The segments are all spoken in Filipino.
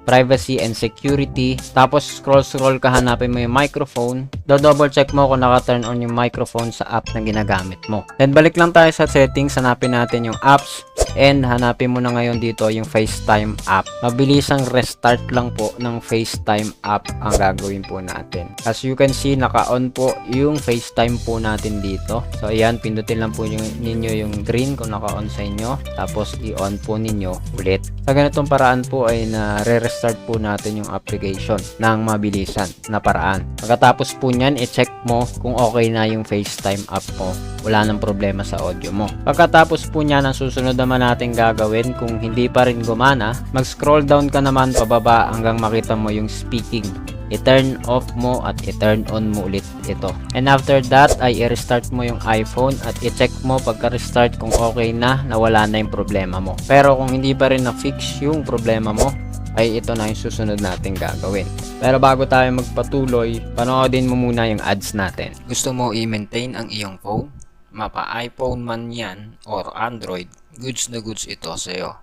privacy and security. Tapos scroll ka, hanapin mo yung microphone. Double check mo kung naka-turn on yung microphone sa app na ginagamit mo. Then balik lang tayo sa settings, hanapin natin yung apps and hanapin mo na ngayon dito yung FaceTime app. Mabilisang restart lang po ng FaceTime app ang gagawin po natin. As you can see, naka-on po yung FaceTime po natin dito. So ayan, pindutin lang po ninyo yung green kung naka-on sa inyo. Tapos i-on po ninyo ulit. Sa ganitong paraan po ay na-restart po natin yung application ng mabilisan na paraan. Pagkatapos po nyan, i-check mo kung okay na yung FaceTime app mo. Wala nang problema sa audio mo. Pagkatapos po nyan, ang susunod naman natin gagawin, kung hindi pa rin gumana, mag-scroll down ka naman pababa hanggang makita mo yung speaking. I-turn off mo at i-turn on mo ulit ito. And after that ay i-restart mo yung iPhone at i-check mo pagka-restart kung okay na, nawala na yung problema mo. Pero kung hindi pa rin na-fix yung problema mo, ay ito na yung susunod natin gagawin. Pero bago tayo magpatuloy, panoodin mo muna yung ads natin. Gusto mo i-maintain ang iyong phone? Mapa iPhone man yan or Android, goods na goods ito sa'yo.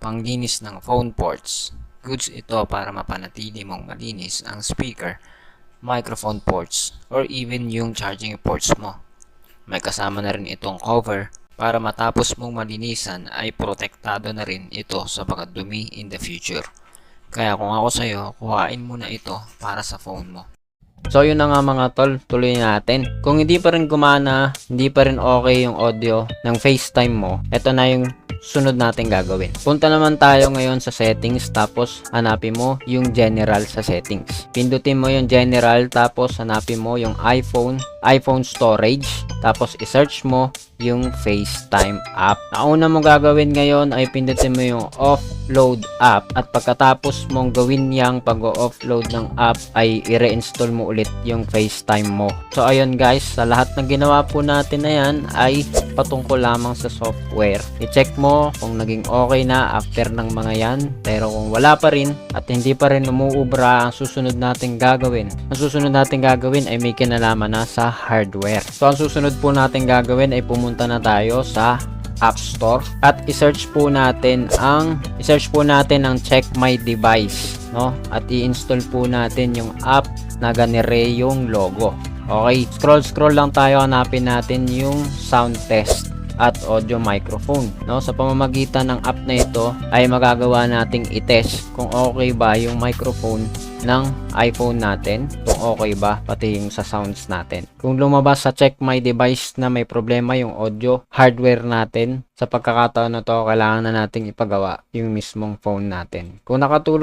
Panglinis ng phone ports. Goods ito para mapanatili mong malinis ang speaker, microphone ports, or even yung charging ports mo. May kasama na rin itong cover para matapos mong malinisan ay protektado na rin ito sa pagkadumi in the future. Kaya kung ako sa'yo, kuhain mo na ito para sa phone mo. So yun na nga mga tol, tuloy natin. Kung hindi pa rin gumana, hindi pa rin okay yung audio ng FaceTime mo, ito na yung sunod natin gagawin. Punta naman tayo ngayon sa settings, tapos hanapin mo yung general sa settings. Pindutin mo yung general, tapos hanapin mo yung iPhone storage, tapos i-search mo yung FaceTime app. Ang una mong gagawin ngayon ay pindutin mo yung offload app, at pagkatapos mong gawin yung pag-offload ng app ay i-reinstall mo ulit yung FaceTime mo. So ayun guys, sa lahat ng ginawa po natin na yan ay patungkol lamang sa software. I-check mo kung naging okay na after ng mga yan. Pero kung wala pa rin at hindi pa rin umuubra, ang susunod natin gagawin ay may kinalaman na sa hardware. So ang susunod po natin gagawin ay pumunta na tayo sa App Store at i-search po natin ang Check My Device, no? At i-install po natin yung app na ganire yung logo. Okay, scroll lang tayo, hanapin natin yung sound test at audio microphone, no? Sa pamamagitan ng app na ito ay magagawa nating i-test kung okay ba yung microphone ng iPhone natin, kung okay ba pati yung sa sounds natin. Kung lumabas sa Check My Device na may problema yung audio hardware natin, sa pagkakataon na to kailangan na nating ipagawa yung mismong phone natin. Kung nakatulong